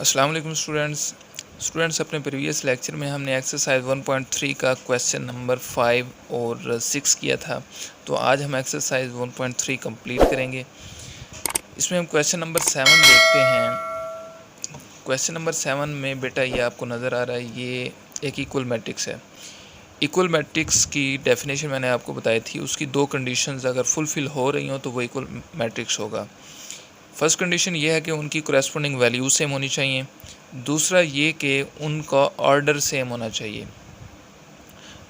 अस्सलाम वालेकुम स्टूडेंट्स अपने प्रीवियस लेक्चर में हमने एक्सरसाइज 1.3 का क्वेश्चन नंबर 5 और 6 किया था। तो आज हम एक्सरसाइज 1.3 कंप्लीट करेंगे। इसमें हम क्वेश्चन नंबर 7 देखते हैं। क्वेश्चन नंबर 7 में बेटा ये आपको नज़र आ रहा है, ये एक इक्वल मैट्रिक्स है। इक्वल मैट्रिक्स की डेफिनेशन मैंने आपको बताई थी, उसकी दो कंडीशंस अगर फुलफ़िल हो रही हों तो वो इक्वल मैट्रिक्स होगा। फर्स्ट कंडीशन ये है कि उनकी कोरेस्पोंडिंग वैल्यू सेम होनी चाहिए। दूसरा ये कि उनका ऑर्डर सेम होना चाहिए।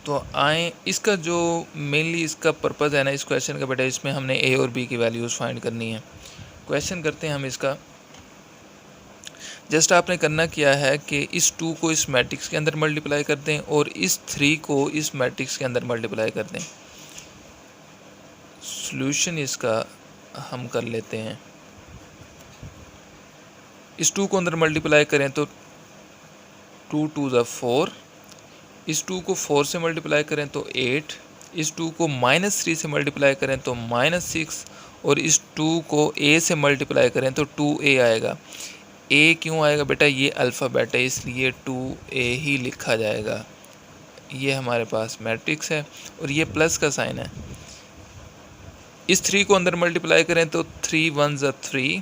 तो आए इसका जो मेनली इसका पर्पज़ है ना इस क्वेश्चन का बेटा, इसमें हमने ए और बी की वैल्यूज़ फाइंड करनी है। क्वेश्चन करते हैं हम इसका। जस्ट आपने करना क्या है कि इस 2 को इस मैट्रिक्स के अंदर मल्टीप्लाई कर दें और इस 3 को इस मैट्रिक्स के अंदर मल्टीप्लाई कर दें। सॉल्यूशन इसका हम कर लेते हैं। इस 2 को अंदर मल्टीप्लाई करें तो 2 2 ज़ा 4, इस 2 को 4 से मल्टीप्लाई करें तो 8, इस 2 को -3 से मल्टीप्लाई करें तो -6 और इस 2 को a से मल्टीप्लाई करें तो 2a आएगा। a क्यों आएगा बेटा, ये अल्फ़ाबेट है इसलिए 2a ही लिखा जाएगा। ये हमारे पास मैट्रिक्स है और ये प्लस का साइन है। इस 3 को अंदर मल्टीप्लाई करें तो 3 1 ज़ा 3,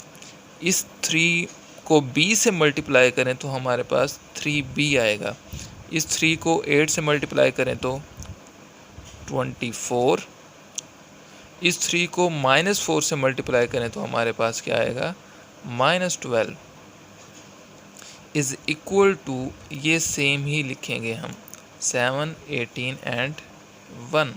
इस 3 को b से मल्टीप्लाई करें तो हमारे पास 3b आएगा। इस 3 को 8 से मल्टीप्लाई करें तो 24, इस 3 को -4 से मल्टीप्लाई करें तो हमारे पास क्या आएगा, -12 इज़ इक्वल टू, ये सेम ही लिखेंगे हम, 7 18 एंड 1।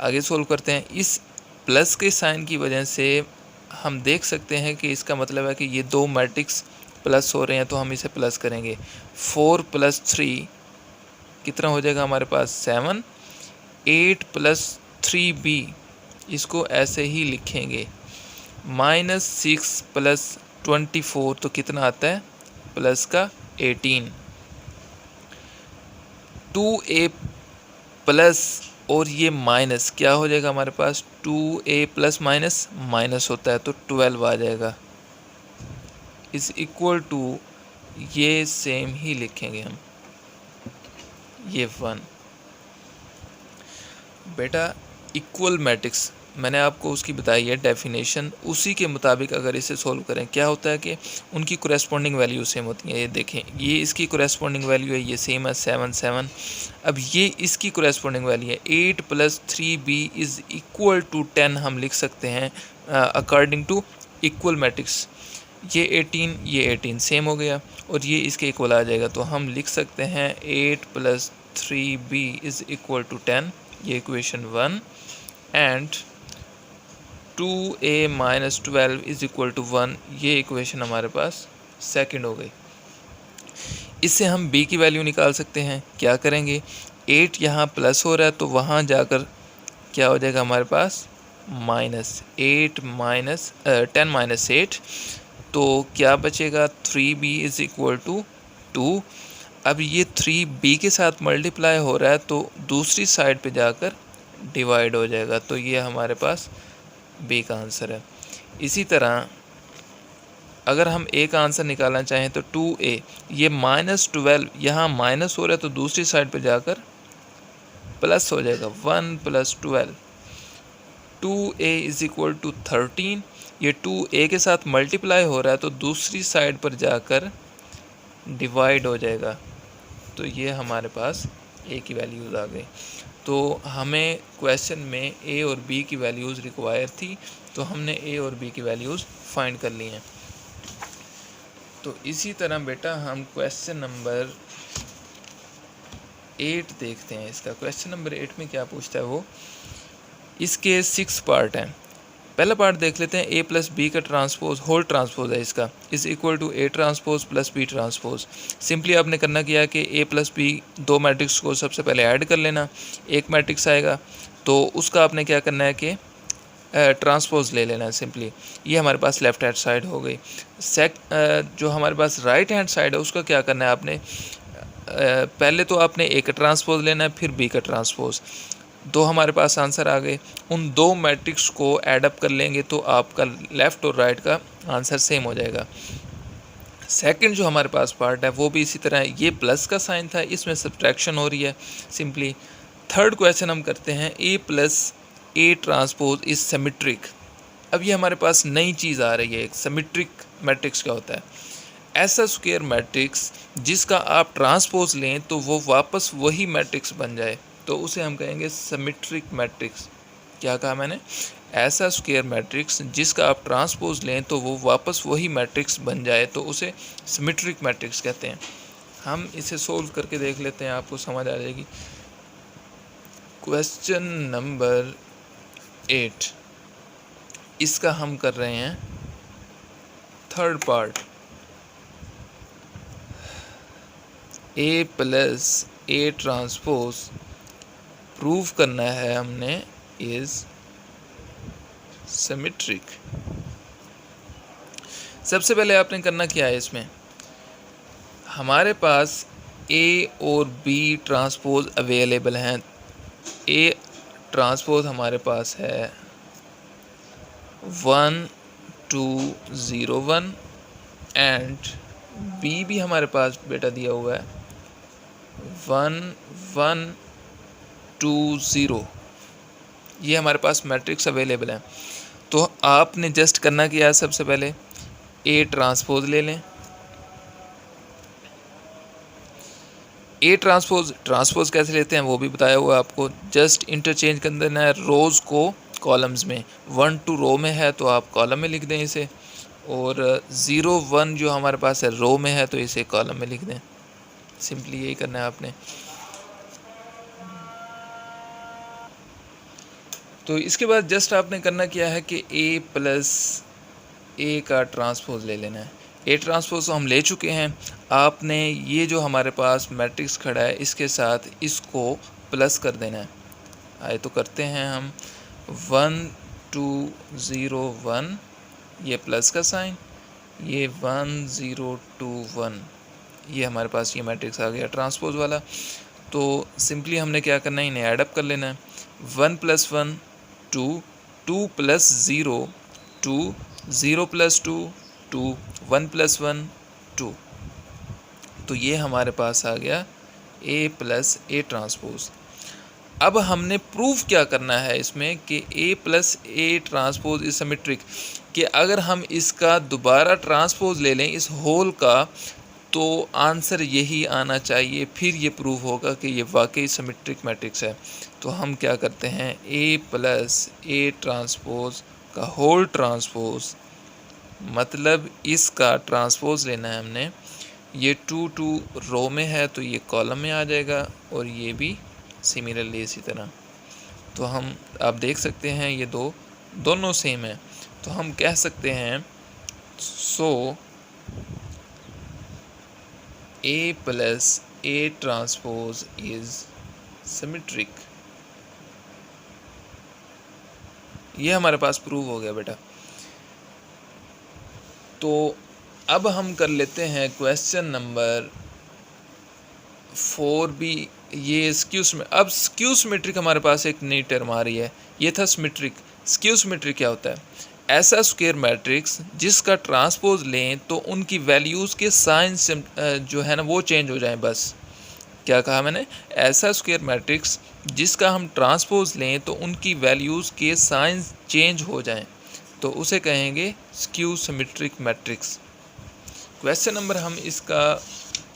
आगे सोल्व करते हैं। इस प्लस के साइन की वजह से हम देख सकते हैं कि इसका मतलब है कि ये दो मैट्रिक्स प्लस हो रहे हैं, तो हम इसे प्लस करेंगे। 4 + 3 कितना हो जाएगा हमारे पास 7, 8 + 3b इसको ऐसे ही लिखेंगे। -6 + 24 तो कितना आता है, प्लस का 18। 2a प्लस और ये माइनस क्या हो जाएगा हमारे पास, 2a प्लस माइनस माइनस होता है तो 12 आ जाएगा, इज़ इक्वल टू, ये सेम ही लिखेंगे हम, ये 1। बेटा इक्वल मैट्रिक्स मैंने आपको उसकी बताई है डेफिनेशन, उसी के मुताबिक अगर इसे सोल्व करें क्या होता है कि उनकी कोरेस्पोंडिंग वैल्यू सेम होती है। ये देखें, ये इसकी कोरेस्पोंडिंग वैल्यू है, ये सेम है 7 7। अब ये इसकी कोरेस्पोंडिंग वैल्यू है 8 + 3b इज़ इक्वल टू 10 हम लिख सकते हैं अकॉर्डिंग टू इक्वल मैट्रिक्स। ये 18 सेम हो गया और ये इसके इक्वल आ जाएगा, तो हम लिख सकते हैं 8 + 3b इज़ इक्वल टू 10, ये equation 1, and 2a - 12 is equal to 1, ये इक्वेशन हमारे पास सेकंड हो गई। इससे हम b की वैल्यू निकाल सकते हैं। क्या करेंगे, 8 यहाँ प्लस हो रहा है तो वहाँ जाकर क्या हो जाएगा हमारे पास, -8 10 - 8, तो क्या बचेगा, 3b इज़ इक्वल टू 2। अब ये 3b के साथ मल्टीप्लाई हो रहा है तो दूसरी साइड पे जाकर डिवाइड हो जाएगा, तो ये हमारे पास बी का आंसर है। इसी तरह अगर हम ए का आंसर निकालना चाहें तो 2a, ये -12 यहाँ माइनस हो रहा है तो दूसरी साइड पे जाकर प्लस हो जाएगा, 1 + 12, 2a इज़ इक्वल टू 13, ये 2a के साथ मल्टीप्लाई हो रहा है तो दूसरी साइड पर जाकर डिवाइड हो जाएगा, तो ये हमारे पास a की वैल्यूज़ आ गई। तो हमें क्वेश्चन में a और b की वैल्यूज़ रिक्वायर थी, तो हमने a और b की वैल्यूज़ फाइंड कर ली हैं। तो इसी तरह बेटा हम क्वेश्चन नंबर 8 देखते हैं। इसका क्वेश्चन नंबर 8 में क्या पूछता है वो, इसके 6 पार्ट हैं। पहला पार्ट देख लेते हैं, a + b का ट्रांसपोज, होल ट्रांसपोज है इसका, is equal to a transpose + b transpose. Simply आपने करना क्या है कि a + b दो मैट्रिक्स को सबसे पहले ऐड कर लेना, एक मैट्रिक्स आएगा तो उसका आपने क्या करना है कि ट्रांसपोज ले लेना है सिंपली। ये हमारे पास लेफ़्ट हैंड साइड हो गई। जो हमारे पास राइट हैंड साइड है उसका क्या करना है आपने, पहले तो आपने a का ट्रांसपोज लेना है फिर b का ट्रांसपोज। दो हमारे पास आंसर आ गए, उन दो मैट्रिक्स को ऐड अप कर लेंगे तो आपका लेफ़्ट और राइट का आंसर सेम हो जाएगा। सेकंड जो हमारे पास पार्ट है वो भी इसी तरह है, ये प्लस का साइन था, इसमें सब्ट्रैक्शन हो रही है सिंपली। थर्ड क्वेश्चन हम करते हैं A plus A transpose is symmetric. अब ये हमारे पास नई चीज़ आ रही है, एक सिमेट्रिक मैट्रिक्स क्या होता है? ऐसा स्क्वायर मैट्रिक्स जिसका आप ट्रांसपोज लें तो वो वापस वही मैट्रिक्स बन जाए, तो उसे हम कहेंगे सिमेट्रिक मैट्रिक्स। क्या कहा मैंने? ऐसा स्क्वायर मैट्रिक्स जिसका आप ट्रांसपोज लें तो वो वापस वही मैट्रिक्स बन जाए, तो उसे सिमेट्रिक मैट्रिक्स कहते हैं। हम इसे सोल्व करके देख लेते हैं, आपको समझ आ जाएगी। क्वेश्चन नंबर 8, इसका हम कर रहे हैं third part. A plus A transpose prove करना है हमने इज सिमेट्रिक। सबसे पहले आपने करना क्या है, इसमें हमारे पास ए और बी ट्रांसपोज अवेलेबल हैं। ए ट्रांसपोज हमारे पास है 1 2 0 1 एंड बी भी हमारे पास बेटा दिया हुआ है 1 1 2 0। ये हमारे पास मैट्रिक्स अवेलेबल है। तो आपने जस्ट करना क्या है, सबसे पहले ए ट्रांसपोज ले लें। ए ट्रांसपोज कैसे लेते हैं वो भी बताया हुआ है आपको। जस्ट इंटरचेंज कर देना है रोज़ को कॉलम्स में। 1 2 रो में है तो आप कॉलम में लिख दें इसे, और 0 1 जो हमारे पास है रो में है तो इसे कॉलम में लिख दें। सिंपली यही करना है आपने। तो इसके बाद जस्ट आपने करना क्या है कि ए प्लस ए का ट्रांसपोज ले लेना है। ए ट्रांसपोज हम ले चुके हैं। आपने ये जो हमारे पास मैट्रिक्स खड़ा है इसके साथ इसको प्लस कर देना है। आए तो करते हैं हम 1 2 0 1, ये प्लस का साइन, ये 1 0 2 1, ये हमारे पास ये मैट्रिक्स आ गया ट्रांसपोज वाला। तो सिंपली हमने क्या करना है, इन्हें ऐडअप कर लेना है। 1 + 1 2, 2 + 0 2, 0 + 2 2, 1 + 1 2। तो ये हमारे पास आ गया ए प्लस ए ट्रांसपोज। अब हमने प्रूफ क्या करना है इसमें कि A plus A transpose is symmetric, कि अगर हम इसका दोबारा ट्रांसपोज ले लें इस होल का तो आंसर यही आना चाहिए, फिर ये प्रूफ होगा कि ये वाकई सिमेट्रिक मैट्रिक्स है। तो हम क्या करते हैं, ए प्लस ए ट्रांसपोज का होल ट्रांसपोज, मतलब इसका ट्रांसपोज लेना है हमने। ये 2 2 रो में है तो ये कॉलम में आ जाएगा, और ये भी सिमिलरली इसी तरह। तो हम आप देख सकते हैं ये दोनों सेम है। तो हम कह सकते हैं so A plus A transpose is symmetric. ये हमारे पास प्रूव हो गया बेटा। तो अब हम कर लेते हैं क्वेश्चन नंबर 4B। ये अब स्क्यू सिमेट्रिक हमारे पास एक नई टर्म आ रही है। ये था सिमेट्रिक। स्क्यू सिमेट्रिक क्या होता है? ऐसा स्क्वायर मैट्रिक्स जिसका ट्रांसपोज लें तो उनकी वैल्यूज़ के साइंस जो है ना वो चेंज हो जाएं। बस क्या कहा मैंने? ऐसा स्क्वायर मैट्रिक्स जिसका हम ट्रांसपोज लें तो उनकी वैल्यूज़ के साइंस चेंज हो जाएं, तो उसे कहेंगे skew symmetric matrix. Question number हम इसका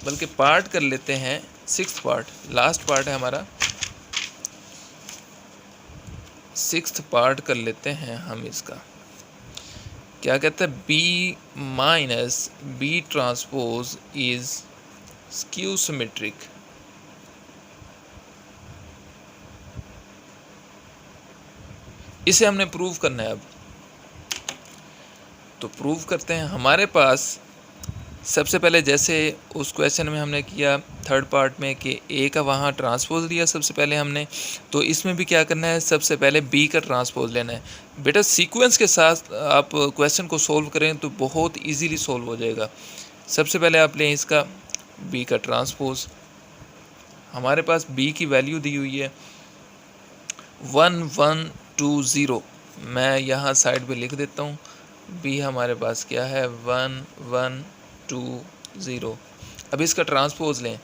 बल्कि पार्ट कर लेते हैं, 6th पार्ट, लास्ट पार्ट है हमारा। 6th पार्ट कर लेते हैं हम इसका। क्या कहता है? B minus B transpose is skew symmetric. इसे हमने प्रूव करना है। अब तो प्रूव करते हैं। हमारे पास सबसे पहले जैसे उस क्वेश्चन में हमने किया थर्ड पार्ट में कि ए का वहाँ ट्रांसपोज लिया सबसे पहले हमने, तो इसमें भी क्या करना है, सबसे पहले बी का ट्रांसपोज लेना है। बेटा सीक्वेंस के साथ आप क्वेश्चन को सोल्व करें तो बहुत इजीली सोल्व हो जाएगा। सबसे पहले आप लें इसका बी का ट्रांसपोज। हमारे पास बी की वैल्यू दी हुई है 1 1 2 0। मैं यहाँ साइड पे लिख देता हूँ। बी हमारे पास क्या है 1 1 2 0। अब इसका ट्रांसपोज लें,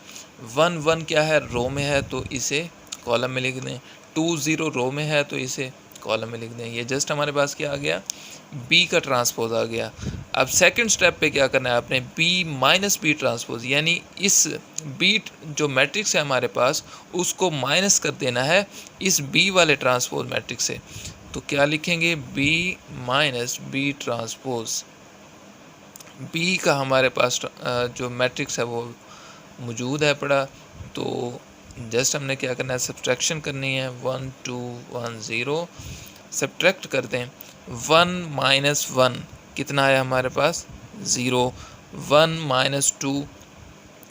1 1 क्या है, रो में है तो इसे कॉलम में लिख दें, 2 0 रो में है तो इसे कॉलम में लिख दें। ये जस्ट हमारे पास क्या आ गया, बी का ट्रांसपोज आ गया। अब सेकंड स्टेप पे क्या करना है आपने, बी माइनस बी ट्रांसपोज, यानी इस बी जो मैट्रिक्स है हमारे पास उसको माइनस कर देना है इस बी वाले ट्रांसपोज मैट्रिक्स से। तो क्या लिखेंगे, B minus B transpose. B का हमारे पास जो मैट्रिक्स है वो मौजूद है पड़ा, तो जस्ट हमने क्या करना है, सब्ट्रैक्शन करनी है, 1 2 1 0 सब्ट्रैक्ट कर दें। 1 माइनस 1 कितना आया हमारे पास, 0। 1 माइनस 2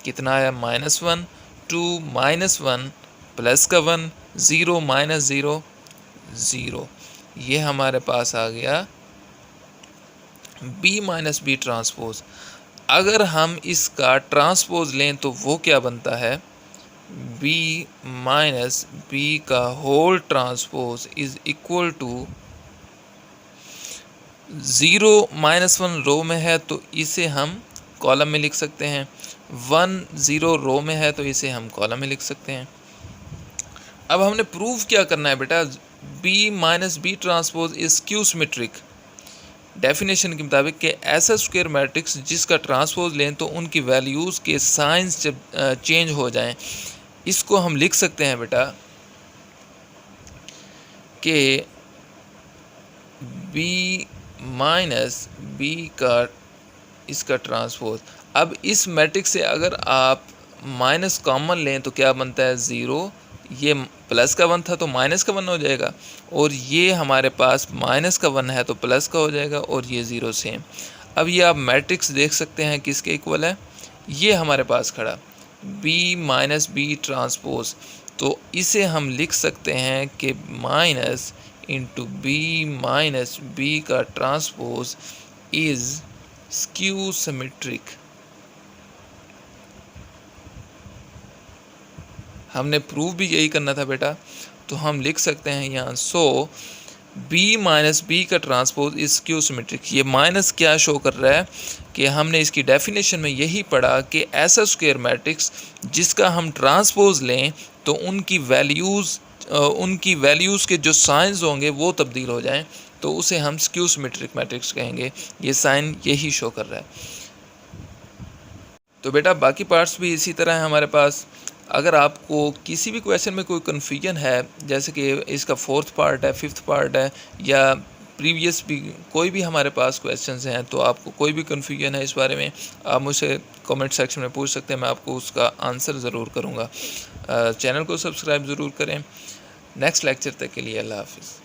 कितना आया, -1। 2 माइनस 1 प्लस का 1, 0 माइनस 0 0। ये हमारे पास आ गया बी माइनस बी ट्रांसपोज। अगर हम इसका ट्रांसपोज लें तो वो क्या बनता है, बी माइनस बी का whole transpose is equal to 0 -1 row में है तो इसे हम कॉलम में लिख सकते हैं, 1 0 रो में है तो इसे हम कॉलम में लिख सकते हैं। अब हमने प्रूव क्या करना है बेटा, B minus B transpose is skew symmetric. Definition के मुताबिक कि ऐसा स्क्वायर मैट्रिक्स जिसका ट्रांसपोज लें तो उनकी वैल्यूज़ के साइंस जब चेंज हो जाएं, इसको हम लिख सकते हैं बेटा कि बी माइनस बी का इसका ट्रांसपोज। अब इस मैट्रिक्स से अगर आप माइनस कॉमन लें तो क्या बनता है, 0। ये प्लस का 1 था तो माइनस का 1 हो जाएगा, और ये हमारे पास माइनस का 1 है तो प्लस का हो जाएगा, और ये 0 सेम। अब ये आप मैट्रिक्स देख सकते हैं किसके इक्वल है, ये हमारे पास खड़ा बी माइनस बी ट्रांसपोज। तो इसे हम लिख सकते हैं कि minus into B minus B का ट्रांसपोज इज़ स्क्यू सिमेट्रिक। हमने प्रूव भी यही करना था बेटा, तो हम लिख सकते हैं यहाँ, सो बी माइनस बी का ट्रांसपोज इज स्क्यू सिमेट्रिक। ये माइनस क्या शो कर रहा है कि हमने इसकी डेफिनेशन में यही पढ़ा कि ऐसा स्क्वायर मैट्रिक्स जिसका हम ट्रांसपोज लें तो उनकी वैल्यूज़ के जो साइंस होंगे वो तब्दील हो जाएं, तो उसे हम स्क्यू सिमेट्रिक मैट्रिक्स कहेंगे। ये साइन यही शो कर रहा है। तो बेटा बाकी पार्ट्स भी इसी तरह है हमारे पास। अगर आपको किसी भी क्वेश्चन में कोई कन्फ्यूजन है, जैसे कि इसका 4th पार्ट है, 5th पार्ट है, या प्रीवियस भी कोई भी हमारे पास क्वेश्चंस हैं, तो आपको कोई भी कन्फ्यूजन है इस बारे में, आप मुझसे कमेंट सेक्शन में पूछ सकते हैं, मैं आपको उसका आंसर ज़रूर करूँगा। चैनल को सब्सक्राइब ज़रूर करें। नेक्स्ट लेक्चर तक के लिए अल्लाह हाफ़िज़।